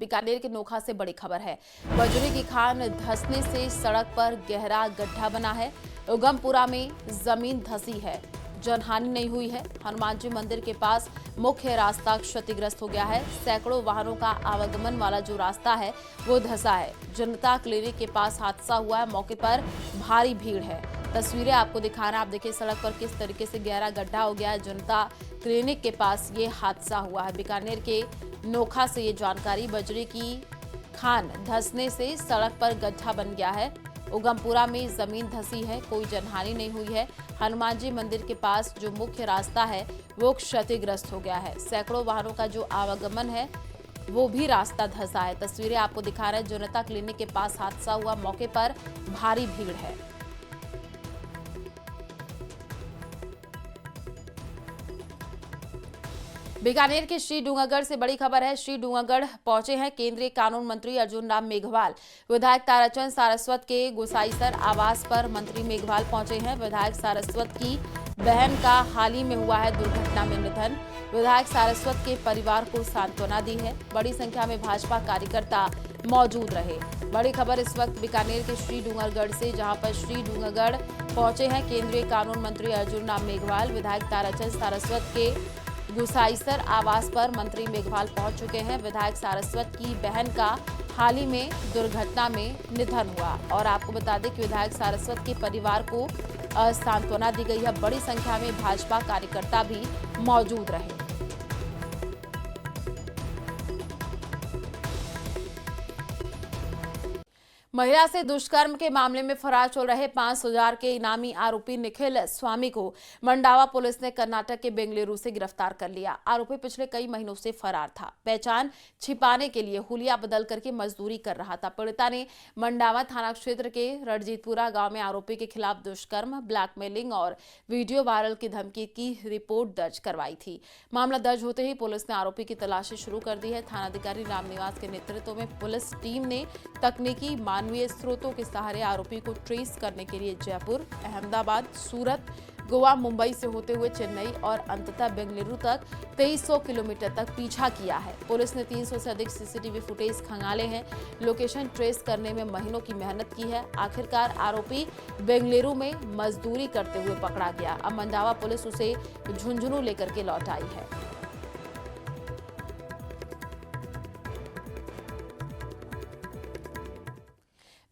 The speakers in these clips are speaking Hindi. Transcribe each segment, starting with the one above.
बीकानेर के नोखा से बड़ी खबर है। बजरी की खान धंसने से सड़क पर गहरा गड्ढा बना है। उगमपुरा में जमीन धंसी है, जनहानि नहीं हुई है। हनुमान जी मंदिर के पास मुख्य रास्ता क्षतिग्रस्त हो गया है। सैकड़ों वाहनों का आवागमन वाला जो रास्ता है वो धंसा है। जनता क्लिनिक के पास हादसा हुआ है, मौके पर भारी भीड़ है। तस्वीरें आपको दिखाना, आप देखिए सड़क पर किस तरीके से गहरा गड्ढा हो गया है। जनता क्लिनिक के पास ये हादसा हुआ है। बीकानेर के नोखा से ये जानकारी। बजरी की खान धंसने से सड़क पर गड्ढा बन गया है। उगमपुरा में जमीन धंसी है, कोई जनहानि नहीं हुई है। हनुमान जी मंदिर के पास जो मुख्य रास्ता है वो क्षतिग्रस्त हो गया है। सैकड़ों वाहनों का जो आवागमन है वो भी रास्ता धंसा है। तस्वीरें आपको दिखा रहे हैं। जनता क्लिनिक के पास हादसा हुआ, मौके पर भारी भीड़ है। बीकानेर के श्री डूंगरगढ़ से बड़ी खबर है। श्री डूंगरगढ़ पहुंचे हैं केंद्रीय कानून मंत्री अर्जुन राम मेघवाल। विधायक ताराचंद सारस्वत के गोसाईसर आवास पर मंत्री मेघवाल पहुंचे हैं। विधायक सारस्वत की बहन का हाल ही में हुआ है दुर्घटना में निधन। विधायक सारस्वत के परिवार को सांत्वना दी है। बड़ी संख्या में भाजपा कार्यकर्ता मौजूद रहे। बड़ी खबर इस वक्त बीकानेर के श्री डूंगरगढ़ से, जहां पर श्री डूंगरगढ़ पहुंचे हैं केंद्रीय कानून मंत्री अर्जुन राम मेघवाल। विधायक ताराचंद सारस्वत के गुसाईसर आवास पर मंत्री मेघवाल पहुंच चुके हैं। विधायक सारस्वत की बहन का हाल ही में दुर्घटना में निधन हुआ और आपको बता दें कि विधायक सारस्वत के परिवार को सांत्वना दी गई है। बड़ी संख्या में भाजपा कार्यकर्ता भी मौजूद रहे। महिला से दुष्कर्म के मामले में फरार चल रहे 5,000 के इनामी आरोपी निखिल स्वामी को मंडावा पुलिस ने कर्नाटक के बेंगलुरु से गिरफ्तार कर लिया। आरोपी पिछले कई महीनों से फरार था। पहचान छिपाने के लिए हुलिया बदल करके मजदूरी कर रहा था। पीड़िता ने मंडावा थाना क्षेत्र के रणजीतपुरा गांव में आरोपी के खिलाफ दुष्कर्म, ब्लैकमेलिंग और वीडियो वायरल की धमकी की रिपोर्ट दर्ज करवाई थी। मामला दर्ज होते ही पुलिस ने आरोपी की तलाशी शुरू कर दी है। थानाधिकारी रामनिवास के नेतृत्व में पुलिस टीम ने तकनीकी मानवीय स्रोतों के सहारे आरोपी को ट्रेस करने के लिए जयपुर, अहमदाबाद, सूरत, गोवा, मुंबई से होते हुए चेन्नई और अंततः बेंगलुरु तक 2300 किलोमीटर तक पीछा किया है। पुलिस ने 300 से अधिक सीसीटीवी फुटेज खंगाले हैं। लोकेशन ट्रेस करने में महीनों की मेहनत की है। आखिरकार आरोपी बेंगलुरु में मजदूरी करते हुए पकड़ा गया। अब मंडावा पुलिस उसे झुंझुनू लेकर के लौट आई है।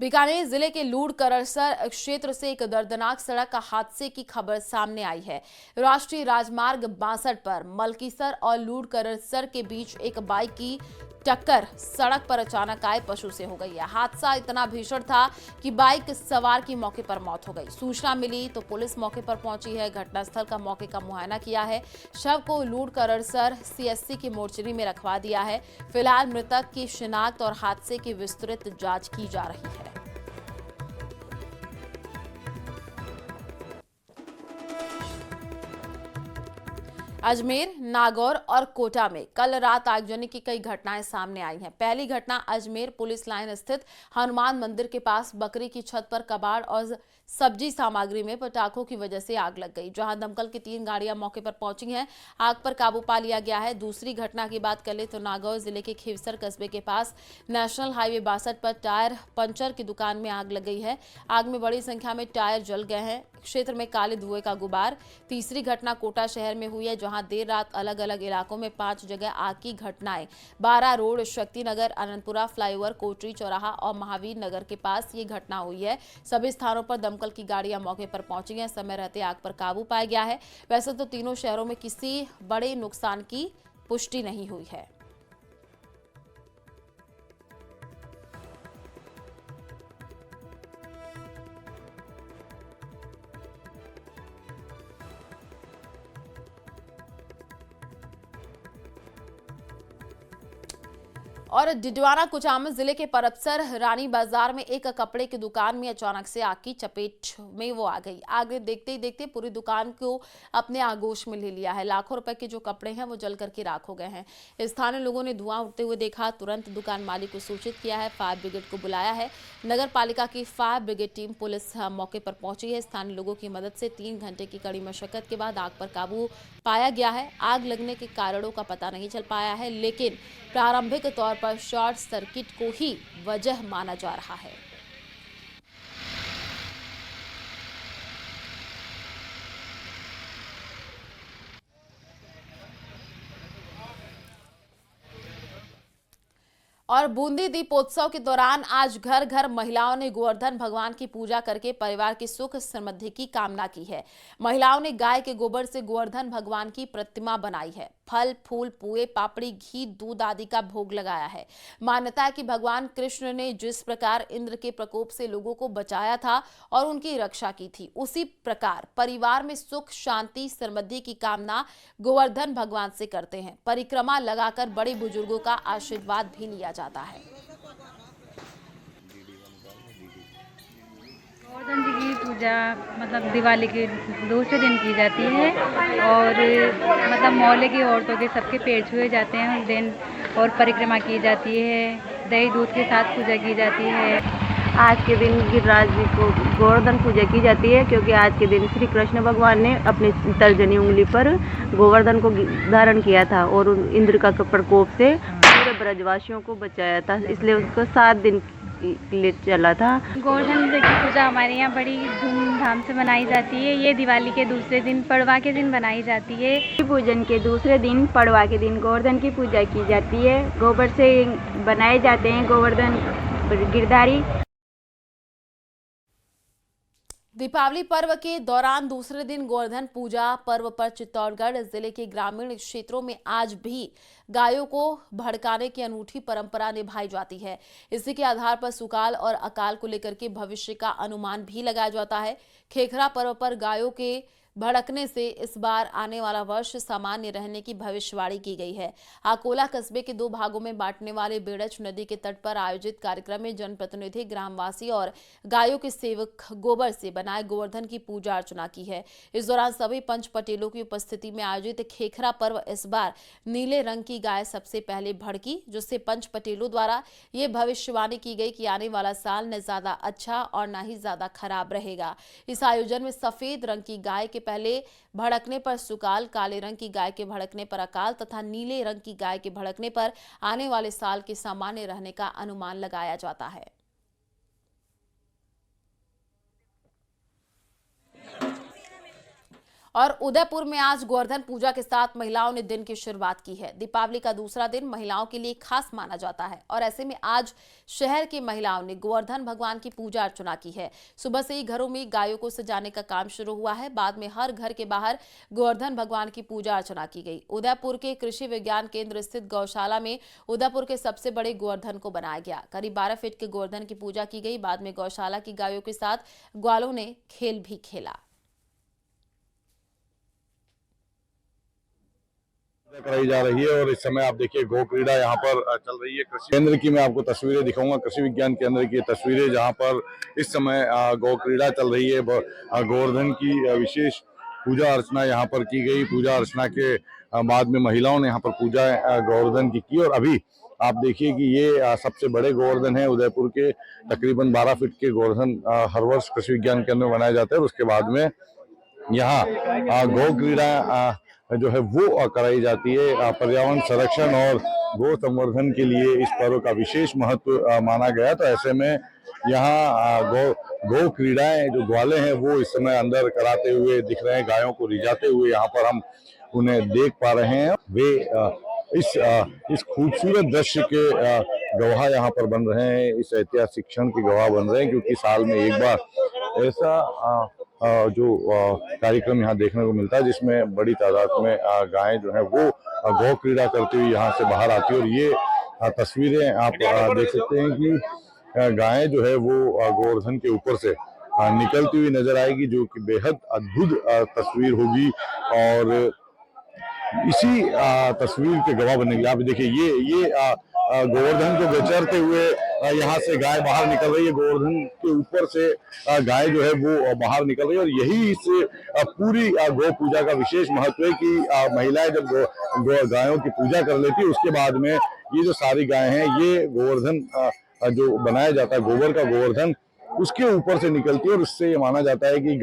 बीकानेर जिले के लूड़करसर क्षेत्र से एक दर्दनाक सड़क हादसे की खबर सामने आई है। राष्ट्रीय राजमार्ग 62 पर मलकीसर और लूड़करसर के बीच एक बाइक की टक्कर सड़क पर अचानक आए पशु से हो गई है। हादसा इतना भीषण था कि बाइक सवार की मौके पर मौत हो गई। सूचना मिली तो पुलिस मौके पर पहुंची है। घटनास्थल का मौके का मुआयना किया है। शव को लूड़करसर सीएससी की मोर्चरी में रखवा दिया है। फिलहाल मृतक की शिनाख्त और हादसे की विस्तृत जांच की जा रही है। अजमेर, नागौर और कोटा में कल रात आगजनी की कई घटनाएं सामने आई हैं। पहली घटना अजमेर पुलिस लाइन स्थित हनुमान मंदिर के पास बकरी की छत पर कबाड़ और सब्जी सामग्री में पटाखों की वजह से आग लग गई, जहां दमकल की 3 गाड़ियां मौके पर पहुंची हैं। आग पर काबू पा लिया गया है। दूसरी घटना की बात कर ले तो नागौर जिले के खीवसर कस्बे के पास नेशनल हाईवे 62 पर टायर पंचर की दुकान में आग लग गई है। आग में बड़ी संख्या में टायर जल गए हैं। क्षेत्र में काले धुएं का गुबार। तीसरी घटना कोटा शहर में हुई है, जहां देर रात अलग अलग इलाकों में 5 जगह आग की घटनाएं। 12 रोड, शक्ति नगर, अनंतपुरा फ्लाईओवर, कोटरी चौराहा और महावीर नगर के पास ये घटना हुई है। सभी स्थानों पर दमकल की गाड़ियां मौके पर पहुंची हैं। समय रहते आग पर काबू पाया गया है। वैसे तो तीनों शहरों में किसी बड़े नुकसान की पुष्टि नहीं हुई है। और डिडवाना कुचामन जिले के परबसर रानी बाजार में एक कपड़े की दुकान में अचानक से आग की चपेट में वो आ गई। आग ने देखते ही देखते पूरी दुकान को अपने आगोश में ले लिया है। लाखों रुपए के जो कपड़े हैं वो जल करके राख हो गए हैं। स्थानीय लोगों ने धुआं उठते हुए देखा, तुरंत दुकान मालिक को सूचित किया है। फायर ब्रिगेड को बुलाया है। नगर पालिका की फायर ब्रिगेड टीम पुलिस मौके पर पहुंची है। स्थानीय लोगों की मदद से 3 घंटे की कड़ी मशक्कत के बाद आग पर काबू पाया गया है। आग लगने के कारणों का पता नहीं चल पाया है, लेकिन प्रारंभिक तौर पर शॉर्ट सर्किट को ही वजह माना जा रहा है। और बूंदी दीपोत्सव के दौरान आज घर घर महिलाओं ने गोवर्धन भगवान की पूजा करके परिवार की सुख समृद्धि की कामना की है। महिलाओं ने गाय के गोबर से गोवर्धन भगवान की प्रतिमा बनाई है। फल फूल पुए पापड़ी घी दूध आदि का भोग लगाया है। मान्यता है कि भगवान कृष्ण ने जिस प्रकार इंद्र के प्रकोप से लोगों को बचाया था और उनकी रक्षा की थी, उसी प्रकार परिवार में सुख शांति समृद्धि की कामना गोवर्धन भगवान से करते हैं। परिक्रमा लगाकर बड़े बुजुर्गों का आशीर्वाद भी लिया जाता है। गोवर्धन जी की पूजा मतलब दिवाली के दूसरे दिन की जाती है और मतलब मोहल्ले की औरतों के सबके पेड़ छुए जाते हैं उस दिन और परिक्रमा की जाती है। दही दूध के साथ पूजा की जाती है। आज के दिन गिरिराज जी को गोवर्धन पूजा की जाती है क्योंकि आज के दिन श्री कृष्ण भगवान ने अपनी तर्जनी उंगली पर गोवर्धन को धारण किया था और इंद्र का प्रकोप से पूरे ब्रजवासियों को बचाया था, इसलिए उसको 7 दिन के लिए चला था। गोवर्धन जी की पूजा हमारे यहाँ बड़ी धूमधाम से मनाई जाती है। ये दिवाली के दूसरे दिन पड़वा के दिन मनाई जाती है। पूजन के दूसरे दिन पड़वा के दिन गोवर्धन की पूजा की जाती है। गोबर से बनाए जाते हैं गोवर्धन गिरधारी। दीपावली पर्व के दौरान दूसरे दिन गोवर्धन पूजा पर्व पर चित्तौड़गढ़ जिले के ग्रामीण क्षेत्रों में आज भी गायों को भड़काने की अनूठी परंपरा निभाई जाती है। इसी के आधार पर सुकाल और अकाल को लेकर के भविष्य का अनुमान भी लगाया जाता है। खेखरा पर्व पर गायों के भड़कने से इस बार आने वाला वर्ष सामान्य रहने की भविष्यवाणी की गई है। आकोला कस्बे के 2 भागों में बांटने वाले बेड़च नदी के तट पर आयोजित कार्यक्रम में जनप्रतिनिधि ग्रामवासी और गायों के सेवक गोबर से बनाए गोवर्धन की पूजा अर्चना की है। इस दौरान सभी पंच पटेलों की उपस्थिति में आयोजित खेखरा पर्व इस बार नीले रंग की गाय सबसे पहले भड़की, जिससे पंच पटेलों द्वारा ये भविष्यवाणी की गई कि आने वाला साल न ज्यादा अच्छा और न ही ज्यादा खराब रहेगा। इस आयोजन में सफेद रंग की गाय के पहले भड़कने पर सुकाल, काले रंग की गाय के भड़कने पर अकाल तथा नीले रंग की गाय के भड़कने पर आने वाले साल के सामान्य रहने का अनुमान लगाया जाता है। और उदयपुर में आज गोवर्धन पूजा के साथ महिलाओं ने दिन की शुरुआत की है। दीपावली का दूसरा दिन महिलाओं के लिए खास माना जाता है और ऐसे में आज शहर की महिलाओं ने गोवर्धन भगवान की पूजा अर्चना की है। सुबह से ही घरों में गायों को सजाने का काम शुरू हुआ है। बाद में हर घर के बाहर गोवर्धन भगवान की पूजा अर्चना की गई। उदयपुर के कृषि विज्ञान केंद्र स्थित गौशाला में उदयपुर के सबसे बड़े गोवर्धन को बनाया गया। करीब 12 फीट के गोवर्धन की पूजा की गई। बाद में गौशाला की गायों के साथ ग्वालों ने खेल भी खेला। कराई जा रही है और इस समय आप देखिए गौ क्रीड़ा यहाँ पर चल रही है। कृषि केंद्र की मैं आपको तस्वीरें दिखाऊंगा, कृषि विज्ञान केंद्र की तस्वीरें जहाँ पर इस समय गौ क्रीड़ा चल रही है। गोवर्धन की विशेष पूजा अर्चना यहाँ पर की गई। पूजा अर्चना के बाद में महिलाओं ने यहाँ पर पूजा गोवर्धन की और अभी आप देखिए कि ये सबसे बड़े गोवर्धन है उदयपुर के। तकरीबन 12 फीट के गोवर्धन हर वर्ष कृषि विज्ञान केंद्र में बनाए जाते हैं और उसके बाद में यहाँ गौ क्रीड़ा जो है वो कराई जाती है। पर्यावरण संरक्षण और गौ संवर्धन के लिए इस पर्व का विशेष महत्व माना गया। तो ऐसे में यहाँ गौ क्रीड़ाएं जो ग्वाले हैं वो इस समय अंदर कराते हुए दिख रहे हैं। गायों को रिझाते हुए यहाँ पर हम उन्हें देख पा रहे हैं। वे इस खूबसूरत दृश्य के गवाह यहाँ पर बन रहे हैं, इस ऐतिहासिक क्षण के गवाह बन रहे हैं, क्योंकि साल में एक बार ऐसा जो कार्यक्रम यहाँ देखने को मिलता है जिसमें बड़ी तादाद में गायें जो है वो गौ क्रीड़ा करती हुई यहाँ से बाहर आती है। और ये तस्वीरें आप देख सकते हैं कि गायें जो है वो गोवर्धन के ऊपर से निकलती हुई नजर आएगी, जो कि बेहद अद्भुत तस्वीर होगी और इसी तस्वीर के गवाह बनेगी। आप देखिए ये गोवर्धन को विचरते हुए यहाँ से गाय बाहर निकल रही है। गोवर्धन के ऊपर से गाय जो है वो बाहर निकल रही है और यही इस पूरी गौ पूजा का विशेष महत्व है कि महिलाएं जब गायों की पूजा कर लेती है उसके बाद में ये जो सारी गाय हैं ये गोवर्धन जो बनाया जाता है गोबर का गोवर्धन उसके ऊपर से निकलती है और उससे ये माना जाता है कि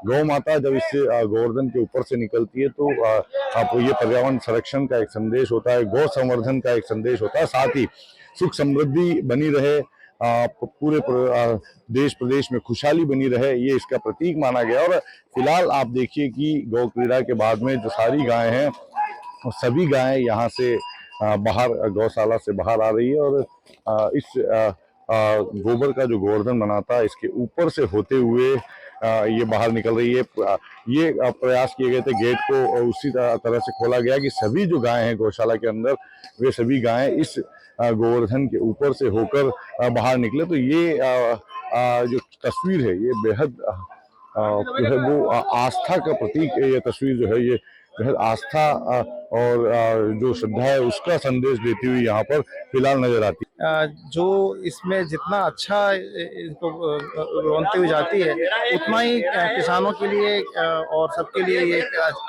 गौ माता जब इससे गोवर्धन के ऊपर से निकलती है तो आपको ये पर्यावरण संरक्षण का एक संदेश होता है, गौ संवर्धन का एक संदेश होता है। साथ ही सुख समृद्धि बनी रहे, पूरे देश प्रदेश में खुशहाली बनी रहे, ये इसका प्रतीक माना गया। और फिलहाल आप देखिए कि गौ क्रीड़ा के बाद में जो सारी गायें हैं सभी गायें यहाँ से बाहर गौशाला से बाहर आ रही है और इस गोबर का जो गोवर्धन बनाता है इसके ऊपर से होते हुए ये बाहर निकल रही है। ये प्रयास किए गए थे गेट को उसी तरह से खोला गया कि सभी जो गायें हैं गौशाला के अंदर वे सभी गायें इस गोवर्धन के ऊपर से होकर बाहर निकले। तो ये जो तस्वीर है ये बेहद जो है वो आस्था का प्रतीक है। ये तस्वीर जो है ये बेहद आस्था और जो श्रद्धा है उसका संदेश देती हुई यहाँ पर फिलहाल नजर आती है। जो इसमें जितना अच्छा इसको रोनते हुई जाती है उतना ही किसानों के लिए और सबके लिए ये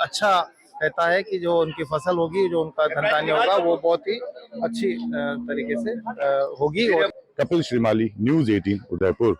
अच्छा रहता है कि जो उनकी फसल होगी, जो उनका धन धान्य होगा वो बहुत ही अच्छी तरीके से होगी। कपिल श्रीमाली, न्यूज़ 18 उदयपुर।